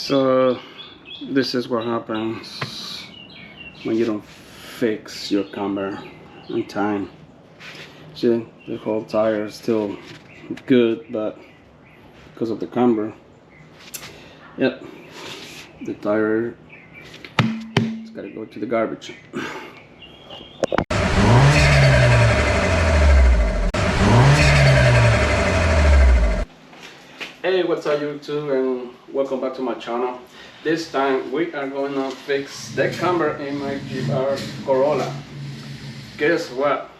So this is what happens when you don't fix your camber in time. See, the whole tire is still good, but because of the camber, yep, the tire it's gotta go to the garbage. Hey, what's up YouTube, and welcome back to my channel. This time we are going to fix the camber in my GR Corolla. Guess what?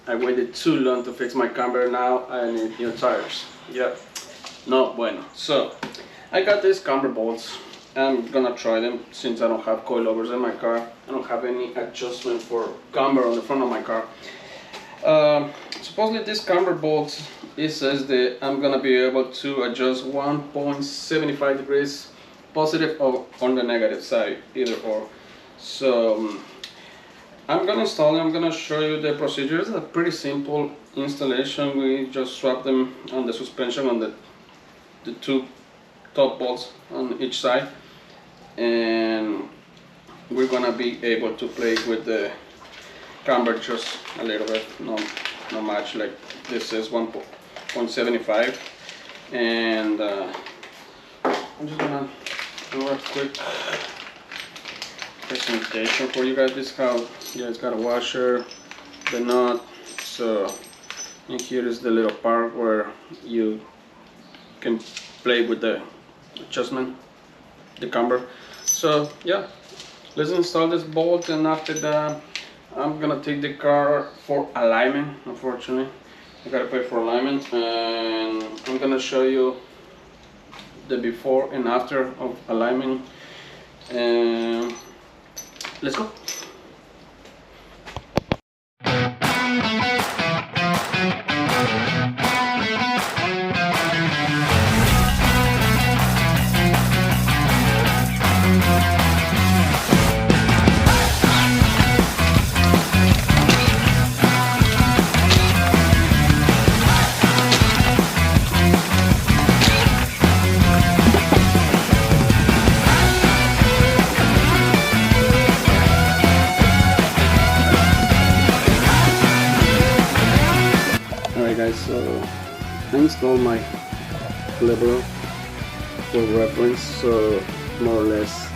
I waited too long to fix my camber. Now I need new tires. Yep, no bueno. So I got these camber bolts. I'm gonna try them since I don't have coilovers in my car. I don't have any adjustment for camber on the front of my car. Supposedly this camber bolts, it says that I'm gonna be able to adjust 1.75 degrees positive or on the negative side, either or. So I'm gonna install them. I'm gonna show you the procedure. It's a pretty simple installation. We just swap them on the suspension on the two top bolts on each side, and we're gonna be able to play with the camber just a little bit, not much. Like this is 1.75, and I'm just gonna do a quick presentation for you guys. This is how, yeah, it's got a washer, the nut. So and here is the little part where you can play with the adjustment, the camber. So yeah, let's install this bolt, and after that I'm gonna take the car for alignment. Unfortunately, I gotta pay for alignment, and I'm gonna show you the before and after of alignment. And let's go. So I installed my lever for reference, so more or less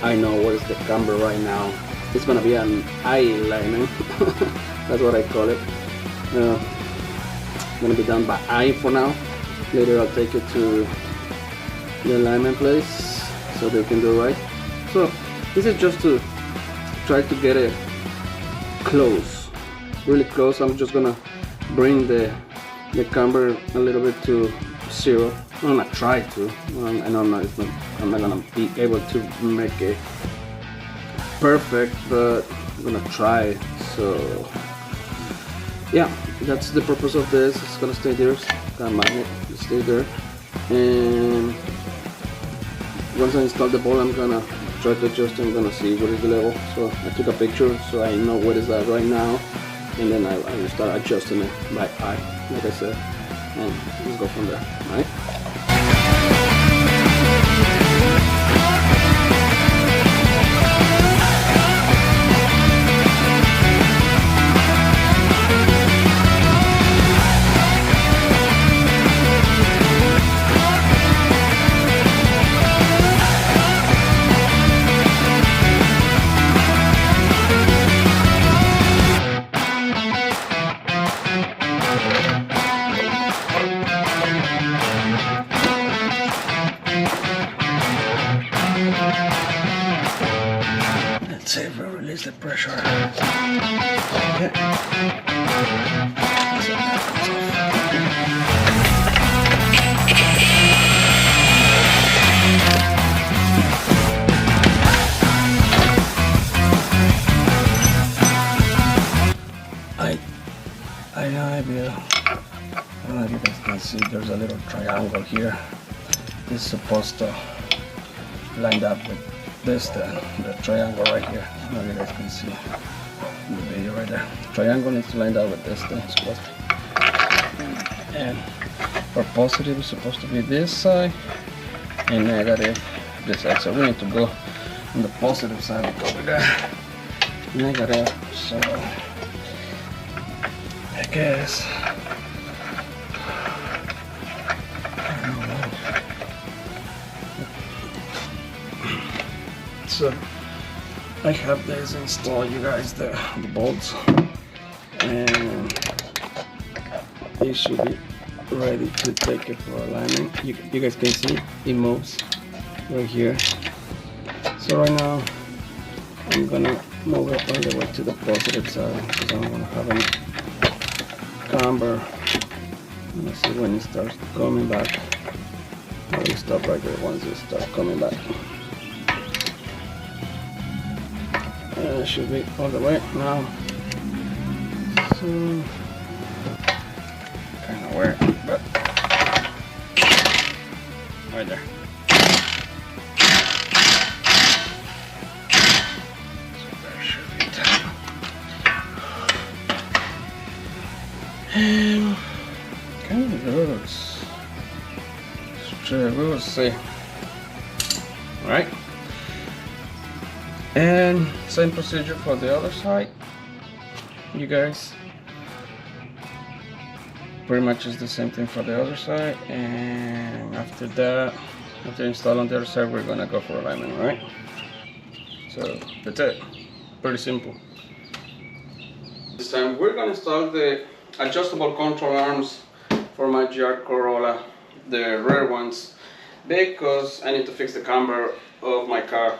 I know what is the camber right now. It's gonna be an eye alignment. That's what I call it. Gonna be done by eye for now. Later I'll take it to the alignment place so they can do right. So this is just to try to get it close, really close. I'm just gonna bring the camber a little bit to zero. I'm gonna try to. I know I'm not gonna be able to make it perfect, but I'm gonna try. So yeah, that's the purpose of this. It's gonna stay there. It's gonna magnet, stay there. And once I install the bolt, I'm gonna try to adjust. I'm gonna see what is the level. So I took a picture so I know what is that right now. And then I will start adjusting it by eye, like I said, and let's go from there, right? Let's see if we release the pressure. Okay. I don't know if you guys can see, there's a little triangle here. It's supposed to line up with this, the triangle right here. I don't know if you guys can see in the video right there. Triangle needs to line up with this thing, supposed to. And for positive, it's supposed to be this side, and negative this side. So we need to go on the positive side because we got negative. So I guess so I have this installed, you guys, the bolts, and it should be ready to take it for alignment. You guys can see it moves right here. So right now I'm gonna move it all the way to the positive side because I'm gonna have a camber. Let's see when it starts coming back. I will stop right there once it starts coming back. It should be all the way now. So kind of weird, but right there. So there should be time. And kind of looks straight. We will see. All right. And same procedure for the other side, you guys. Pretty much is the same thing for the other side, and after that, after installing the other side, we're gonna go for alignment, right? So that's it, pretty simple. This time we're gonna install the adjustable control arms for my GR Corolla, the rear ones, because I need to fix the camber of my car.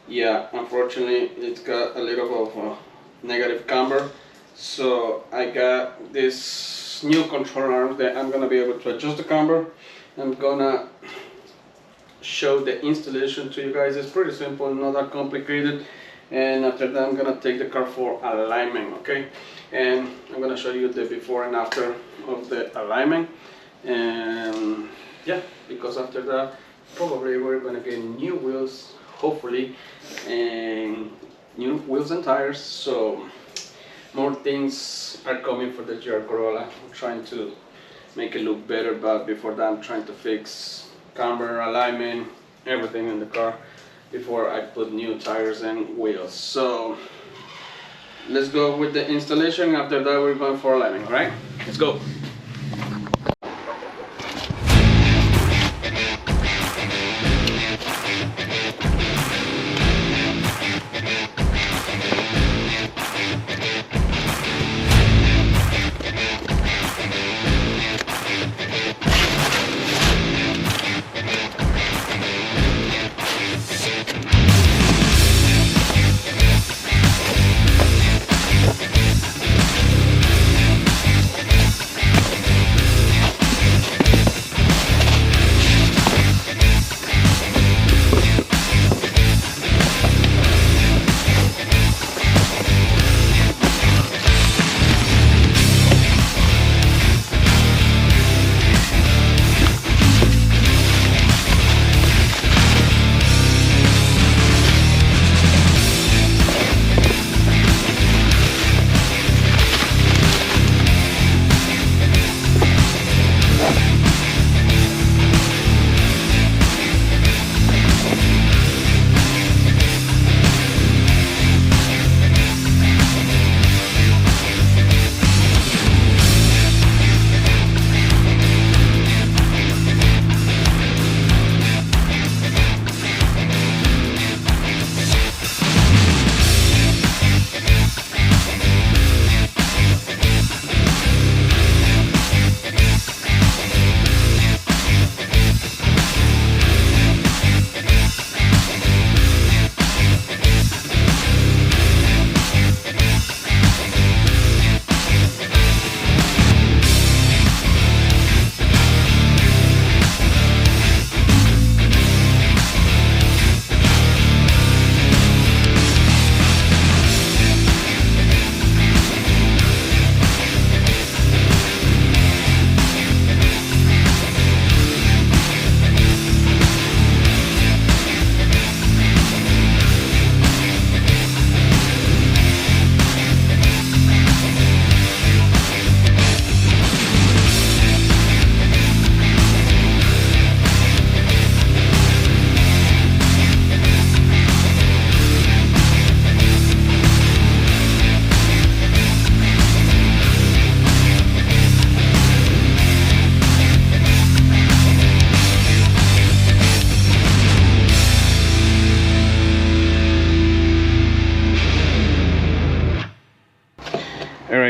Yeah, unfortunately it's got a little bit of a negative camber, so I got this new control arm that I'm gonna be able to adjust the camber. I'm gonna show the installation to you guys. It's pretty simple, not that complicated, and after that I'm gonna take the car for alignment, okay? And I'm gonna show you the before and after of the alignment, and yeah, because after that probably we're gonna get new wheels, hopefully, and new wheels and tires. So more things are coming for the GR Corolla. I'm trying to make it look better, but before that I'm trying to fix camber, alignment, everything in the car before I put new tires and wheels. So let's go with the installation. After that we're going for alignment, right? Let's go.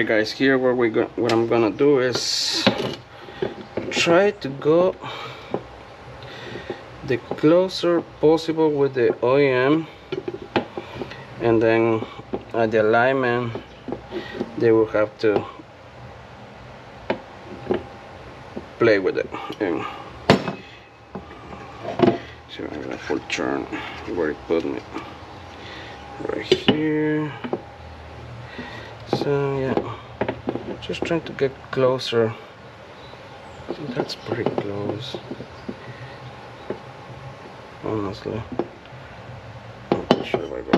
Alright guys, here what I'm gonna do is try to go the closer possible with the OEM, and then at the alignment they will have to play with it. And so I'm gonna full turn where it put me right here. So yeah, just trying to get closer. That's pretty close, honestly. Not sure if I go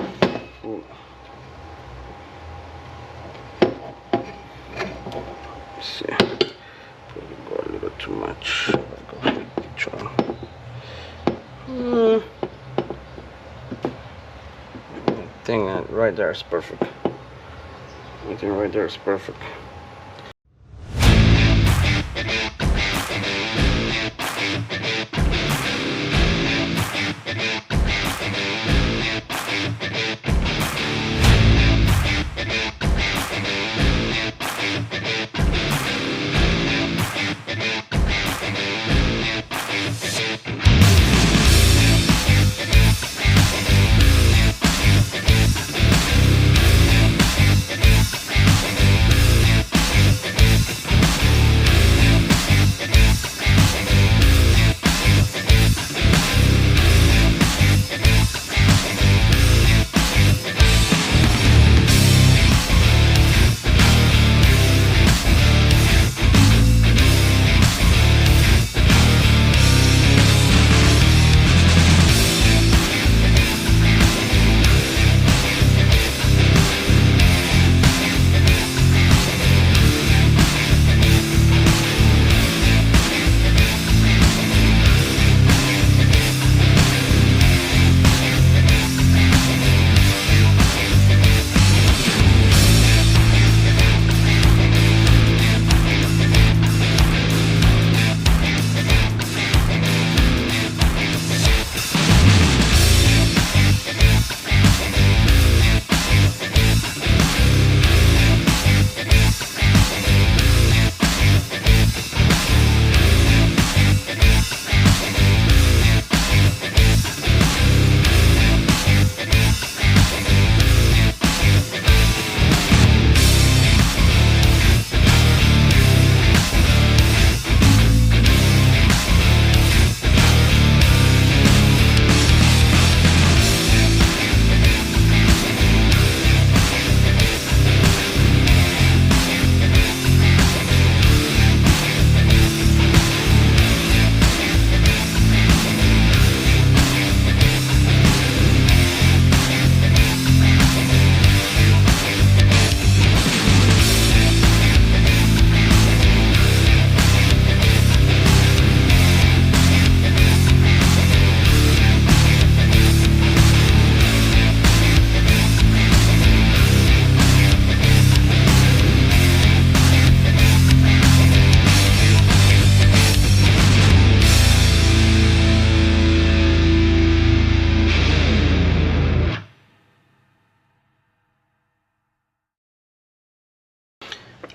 full. Let's see, probably go a little too much. I think right there is perfect. I think right there is perfect.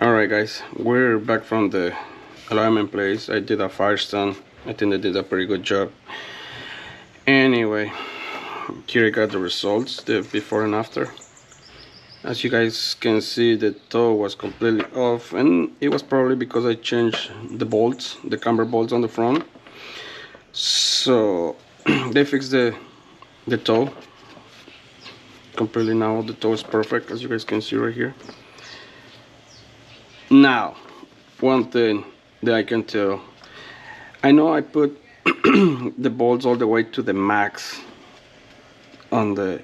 Alright guys, we're back from the alignment place. I did a Firestone. I think they did a pretty good job. Anyway, here I got the results, the before and after. As you guys can see, the toe was completely off, and it was probably because I changed the bolts, the camber bolts on the front. So they fixed the toe completely. Now the toe is perfect, as you guys can see right here. Now, one thing that I can tell, I know I put the bolts all the way to the max on the,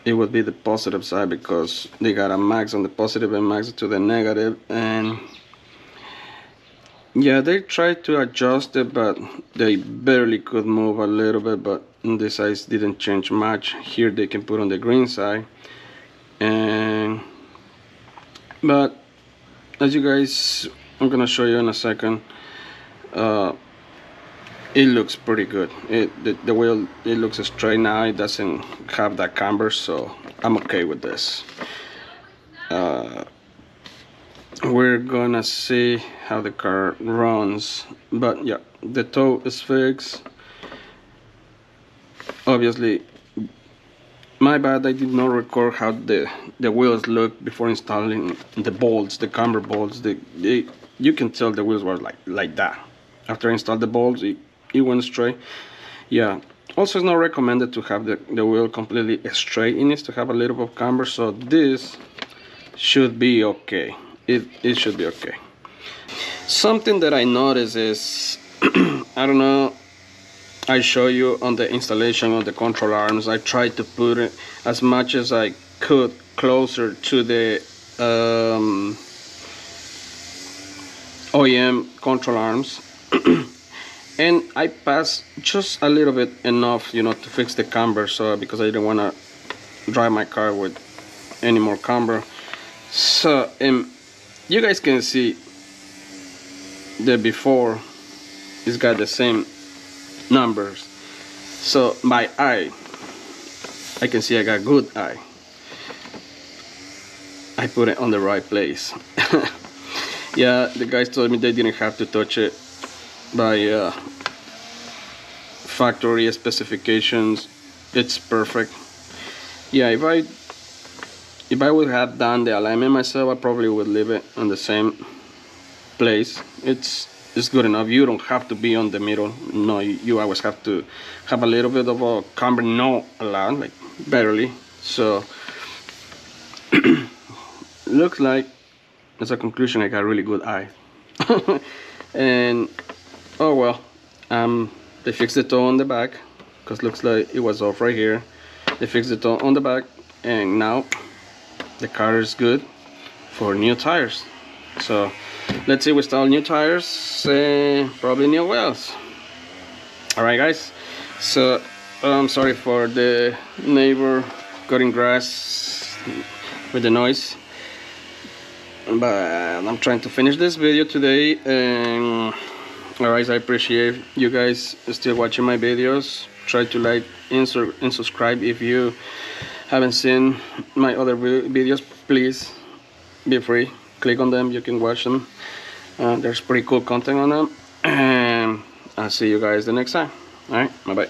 it would be the positive side, because they got a max on the positive and max to the negative, and yeah, they tried to adjust it, but they barely could move a little bit, but the size didn't change much. Here they can put on the green side, and but as you guys, I'm gonna show you in a second, it looks pretty good. The wheel, it looks straight now. It doesn't have that camber, so I'm okay with this. we're gonna see how the car runs. But yeah, the toe is fixed. Obviously, my bad, I did not record how the wheels look before installing the bolts, the camber bolts. You can tell the wheels were like that. After I installed the bolts, it went straight. Yeah. Also, it's not recommended to have the wheel completely straight. It needs to have a little bit of camber, so this should be okay. It should be okay. Something that I noticed is, I don't know, I show you on the installation of the control arms. I tried to put it as much as I could closer to the OEM control arms. And I passed just a little bit enough, you know, to fix the camber, so because I didn't want to drive my car with any more camber. So you guys can see the before, it's got the same numbers. So my eye, I can see I got good eye. I put it on the right place. Yeah, the guys told me they didn't have to touch it by factory specifications. It's perfect. Yeah, if I would have done the alignment myself, I probably would leave it on the same place. It's good enough. You don't have to be on the middle. No, you always have to have a little bit of a camber, not a lot, like barely. So looks like, as a conclusion, I got really good eye. And oh well, they fixed the toe on the back, because looks like it was off right here. They fixed the toe on the back, and now the car is good for new tires. So let's see, we install new tires, probably new wheels. Alright guys, so I'm sorry for the neighbor cutting grass with the noise, but I'm trying to finish this video today. And alright, I appreciate you guys still watching my videos. Try to like and subscribe if you haven't seen my other videos. Please be free, click on them, you can watch them. There's pretty cool content on them, and I'll see you guys the next time. Alright, bye bye.